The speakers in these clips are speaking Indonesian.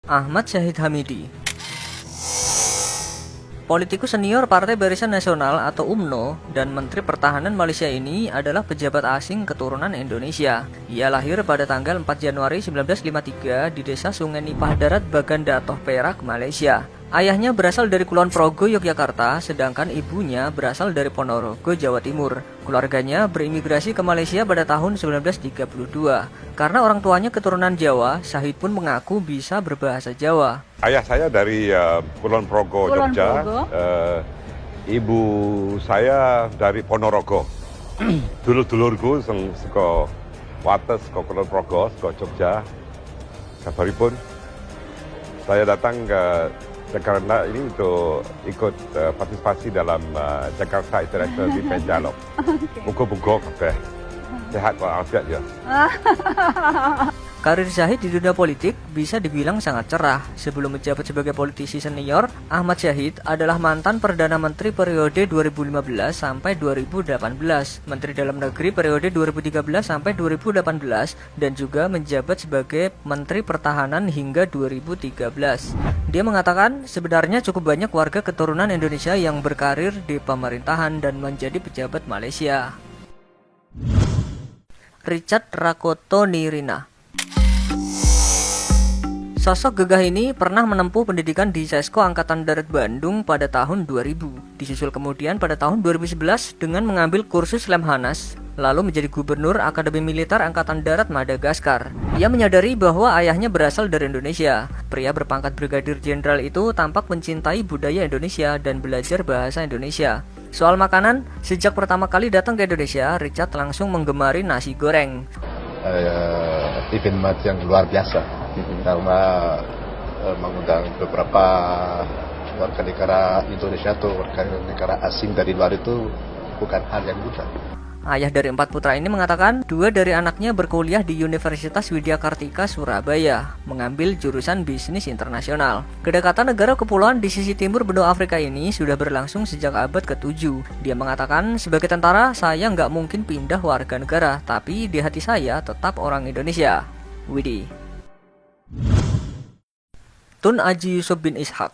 Ahmad Syahid Hamidi. Politikus senior Partai Barisan Nasional atau UMNO dan Menteri Pertahanan Malaysia ini adalah pejabat asing keturunan Indonesia. Ia lahir pada tanggal 4 Januari 1953 di desa Sungai Nipah Darat, Bagan Datoh, Perak, Malaysia. Ayahnya berasal dari Kulon Progo, Yogyakarta, sedangkan ibunya berasal dari Ponorogo, Jawa Timur. Keluarganya berimigrasi ke Malaysia pada tahun 1932. Karena orang tuanya keturunan Jawa, Syahid pun mengaku bisa berbahasa Jawa. Ayah saya dari Kulon Progo, Jogja. Ibu saya dari Ponorogo. Dulur-dulurku saka Wates, saka Kulon Progo, saka Jogja. Kabaripun saya datang ke Jakarta ini untuk ikut partisipasi dalam Jakarta International Defense Dialogue. Muka-muka kabeh sehat walafiat ya. Karir Syahid di dunia politik bisa dibilang sangat cerah. Sebelum menjabat sebagai politisi senior, Ahmad Syahid adalah mantan Perdana Menteri periode 2015 sampai 2018, Menteri Dalam Negeri periode 2013 sampai 2018, dan juga menjabat sebagai Menteri Pertahanan hingga 2013. Dia mengatakan sebenarnya cukup banyak warga keturunan Indonesia yang berkarir di pemerintahan dan menjadi pejabat Malaysia. Richard Rakoto Nirina. Sosok gagah ini pernah menempuh pendidikan di Sesko Angkatan Darat Bandung pada tahun 2000. Disusul kemudian pada tahun 2011 dengan mengambil kursus Lemhanas, lalu menjadi Gubernur Akademi Militer Angkatan Darat Madagaskar. Ia menyadari bahwa ayahnya berasal dari Indonesia. Pria berpangkat Brigadir Jenderal itu tampak mencintai budaya Indonesia dan belajar bahasa Indonesia. Soal makanan, sejak pertama kali datang ke Indonesia, Richard langsung menggemari nasi goreng. Event yang luar biasa karena mengundang beberapa warga negara Indonesia atau warga negara asing dari luar itu bukan hal yang mudah. Ayah dari 4 putra ini mengatakan 2 dari anaknya berkuliah di Universitas Widya Kartika, Surabaya, mengambil jurusan bisnis internasional. Kedekatan negara kepulauan di sisi timur benua Afrika ini sudah berlangsung sejak abad ke-7. Dia mengatakan, sebagai tentara, saya nggak mungkin pindah warga negara, tapi di hati saya tetap orang Indonesia. Widih. Tun Aji Yusuf bin Ishak.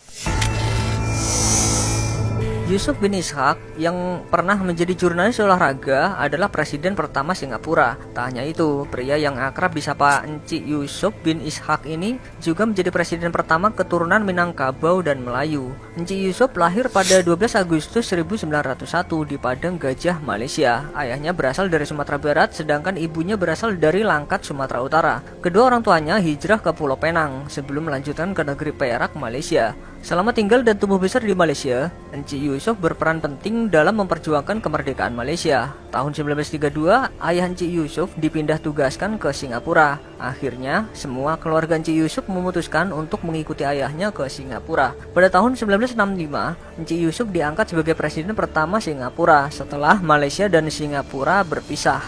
Yusuf bin Ishak yang pernah menjadi jurnalis olahraga adalah presiden pertama Singapura. Tak hanya itu, pria yang akrab disapa Encik Yusuf bin Ishak ini juga menjadi presiden pertama keturunan Minangkabau dan Melayu. Encik Yusuf lahir pada 12 Agustus 1901 di Padang Gajah, Malaysia. Ayahnya berasal dari Sumatera Barat, sedangkan ibunya berasal dari Langkat, Sumatera Utara. Kedua orang tuanya hijrah ke Pulau Penang sebelum melanjutkan ke negeri Perak, Malaysia. Selama tinggal dan tumbuh besar di Malaysia, Encik Yusuf berperan penting dalam memperjuangkan kemerdekaan Malaysia. Tahun 1932, ayah Encik Yusuf dipindah tugaskan ke Singapura. Akhirnya, semua keluarga Encik Yusuf memutuskan untuk mengikuti ayahnya ke Singapura. Pada tahun 1965, Encik Yusuf diangkat sebagai presiden pertama Singapura setelah Malaysia dan Singapura berpisah.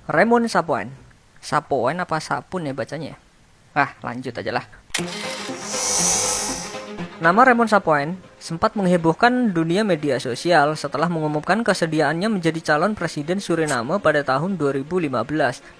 Raymond Sapoen. Sapoen apa Sapun ya bacanya? Lanjut aja lah. Nama Raymond Sapoen sempat menghebohkan dunia media sosial setelah mengumumkan kesediaannya menjadi calon presiden Suriname pada tahun 2015.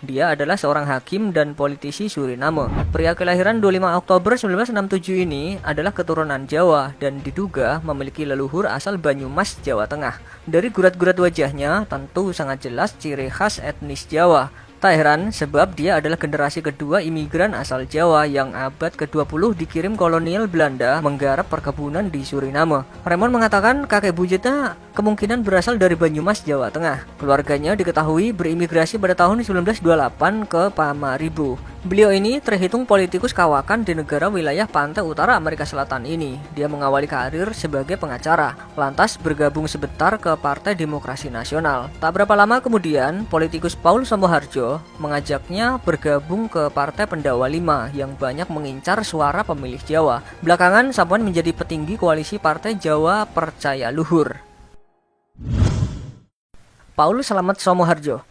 Dia adalah seorang hakim dan politisi Suriname. Pria kelahiran 25 Oktober 1967 ini adalah keturunan Jawa dan diduga memiliki leluhur asal Banyumas, Jawa Tengah. Dari gurat-gurat wajahnya tentu sangat jelas ciri khas etnis Jawa. Tak heran sebab dia adalah generasi kedua imigran asal Jawa yang abad ke-20 dikirim kolonial Belanda menggarap perkebunan di Suriname. Raymond mengatakan kakek buyutnya kemungkinan berasal dari Banyumas, Jawa Tengah. Keluarganya diketahui berimigrasi pada tahun 1928 ke Paramaribo. Beliau ini terhitung politikus kawakan di negara wilayah pantai utara Amerika Selatan ini. Dia mengawali karir sebagai pengacara, lantas bergabung sebentar ke Partai Demokrasi Nasional. Tak berapa lama kemudian, politikus Paul Somoharjo mengajaknya bergabung ke Partai Pendawa V yang banyak mengincar suara pemilih Jawa. Belakangan, Sapoen menjadi petinggi koalisi Partai Jawa Percaya Luhur. Paul Slamet Somoharjo.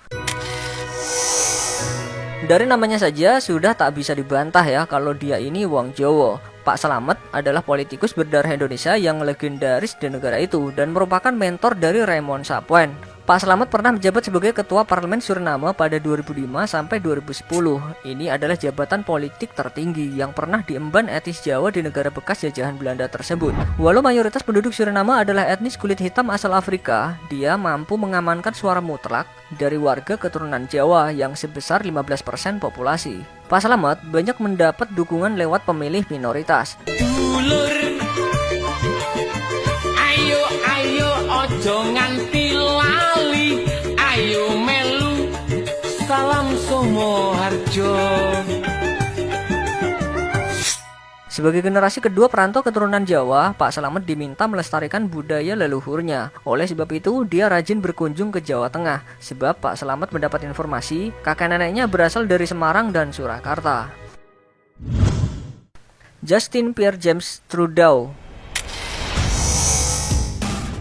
Dari namanya saja sudah tak bisa dibantah ya kalau dia ini wong Jawa. Pak Slamet adalah politikus berdarah Indonesia yang legendaris di negara itu dan merupakan mentor dari Raymond Sapoen. Pak Slamet pernah menjabat sebagai Ketua Parlemen Suriname pada 2005 sampai 2010. Ini adalah jabatan politik tertinggi yang pernah diemban etnis Jawa di negara bekas jajahan Belanda tersebut. Walau mayoritas penduduk Suriname adalah etnis kulit hitam asal Afrika, dia mampu mengamankan suara mutlak dari warga keturunan Jawa yang sebesar 15% populasi. Pak Slamet banyak mendapat dukungan lewat pemilih minoritas. Dulur, ayo ojo nganti lali, ayo melu salam Sumoharjo. Sebagai generasi kedua perantau keturunan Jawa, Pak Slamet diminta melestarikan budaya leluhurnya. Oleh sebab itu, dia rajin berkunjung ke Jawa Tengah. Sebab Pak Slamet mendapat informasi kakek neneknya berasal dari Semarang dan Surakarta. Justin Pierre James Trudeau,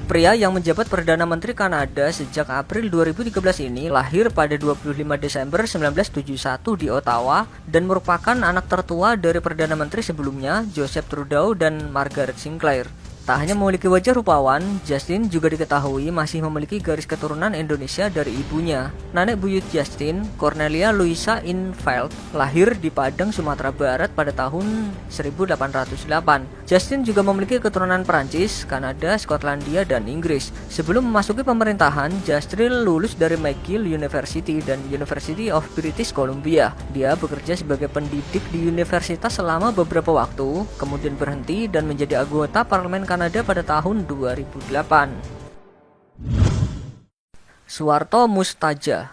pria yang menjabat Perdana Menteri Kanada sejak April 2013 ini lahir pada 25 Desember 1971 di Ottawa dan merupakan anak tertua dari Perdana Menteri sebelumnya Joseph Trudeau dan Margaret Sinclair. Tak hanya memiliki wajah rupawan, Justin juga diketahui masih memiliki garis keturunan Indonesia dari ibunya. Nenek buyut Justin, Cornelia Louisa Infeld, lahir di Padang, Sumatera Barat pada tahun 1808. Justin juga memiliki keturunan Perancis, Kanada, Skotlandia, dan Inggris. Sebelum memasuki pemerintahan, Justin lulus dari McGill University dan University of British Columbia. Dia bekerja sebagai pendidik di universitas selama beberapa waktu, kemudian berhenti dan menjadi anggota parlemen Kanada pada tahun 2008. Suwarto Mustaja,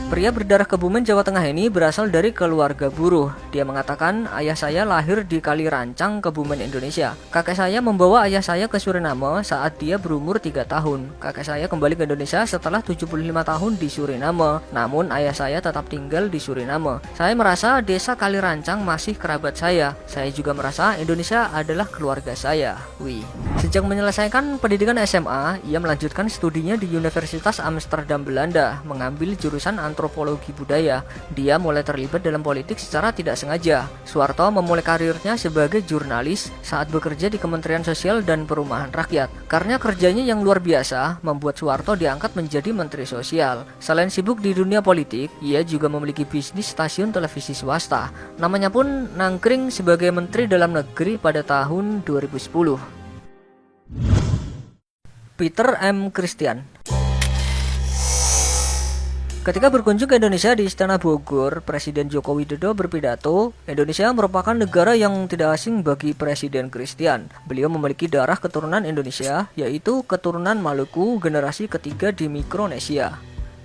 pria berdarah Kebumen, Jawa Tengah ini berasal dari keluarga buruh. Dia mengatakan, ayah saya lahir di Kalirancang, Kebumen, Indonesia. Kakek saya membawa ayah saya ke Suriname saat dia berumur 3 tahun. Kakek saya kembali ke Indonesia setelah 75 tahun di Suriname. Namun ayah saya tetap tinggal di Suriname. Saya merasa desa Kalirancang masih kerabat saya. Saya juga merasa Indonesia adalah keluarga saya. Wih. Sejak menyelesaikan pendidikan SMA, ia melanjutkan studinya di Universitas Amsterdam, Belanda, mengambil jurusan antropologi budaya. Dia mulai terlibat dalam politik secara tidak sengaja. Suwarto memulai karirnya sebagai jurnalis saat bekerja di Kementerian Sosial dan Perumahan Rakyat. Karena kerjanya yang luar biasa, membuat Suwarto diangkat menjadi Menteri Sosial. Selain sibuk di dunia politik, ia juga memiliki bisnis stasiun televisi swasta. Namanya pun nangkring sebagai Menteri Dalam Negeri pada tahun 2010. Peter M. Christian, ketika berkunjung ke Indonesia di Istana Bogor, Presiden Joko Widodo berpidato, Indonesia merupakan negara yang tidak asing bagi Presiden Christian. Beliau memiliki darah keturunan Indonesia, yaitu keturunan Maluku generasi ketiga di Mikronesia.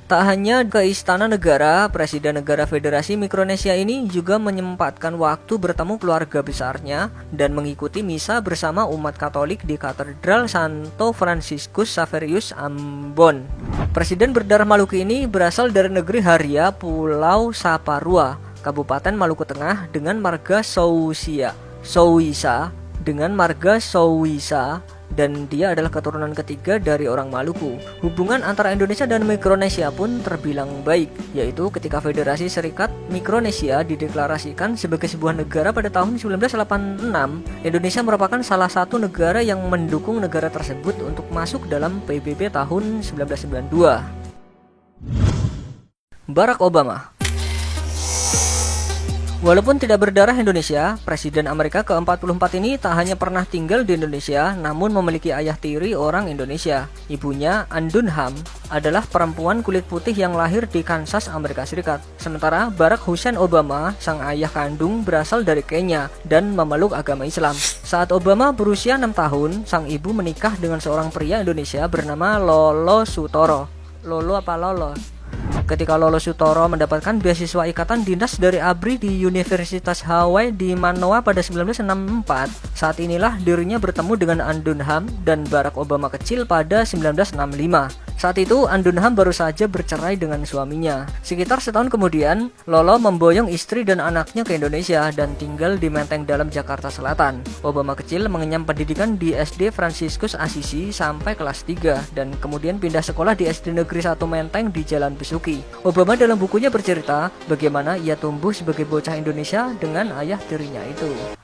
Tak hanya ke Istana Negara, Presiden Negara Federasi Mikronesia ini juga menyempatkan waktu bertemu keluarga besarnya dan mengikuti misa bersama umat Katolik di Katedral Santo Franciscus Xaverius Ambon. Presiden berdarah Maluku ini berasal dari negeri Haria, Pulau Saparua, Kabupaten Maluku Tengah dengan marga Souisa dengan marga Souisa, dan dia adalah keturunan ketiga dari orang Maluku. Hubungan antara Indonesia dan Mikronesia pun terbilang baik, yaitu ketika Federasi Serikat Mikronesia dideklarasikan sebagai sebuah negara pada tahun 1986, Indonesia merupakan salah satu negara yang mendukung negara tersebut untuk masuk dalam PBB tahun 1992. Barack Obama, walaupun tidak berdarah Indonesia, Presiden Amerika ke-44 ini tak hanya pernah tinggal di Indonesia, namun memiliki ayah tiri orang Indonesia. Ibunya, Ann Dunham, adalah perempuan kulit putih yang lahir di Kansas, Amerika Serikat. Sementara Barack Hussein Obama, sang ayah kandung, berasal dari Kenya dan memeluk agama Islam. Saat Obama berusia 6 tahun, sang ibu menikah dengan seorang pria Indonesia bernama Lolo Sutoro. Ketika Lolo Sutoro mendapatkan beasiswa ikatan dinas dari ABRI di Universitas Hawaii di Manoa pada 1964, saat inilah dirinya bertemu dengan Ann Dunham dan Barack Obama kecil pada 1965. Saat itu Ann Dunham baru saja bercerai dengan suaminya. Sekitar setahun kemudian, Lolo memboyong istri dan anaknya ke Indonesia dan tinggal di Menteng Dalam, Jakarta Selatan. Obama kecil mengenyam pendidikan di SD Franciscus Assisi sampai kelas 3 dan kemudian pindah sekolah di SD Negeri 1 Menteng di Jalan Besuki. Obama dalam bukunya bercerita bagaimana ia tumbuh sebagai bocah Indonesia dengan ayah tirinya itu.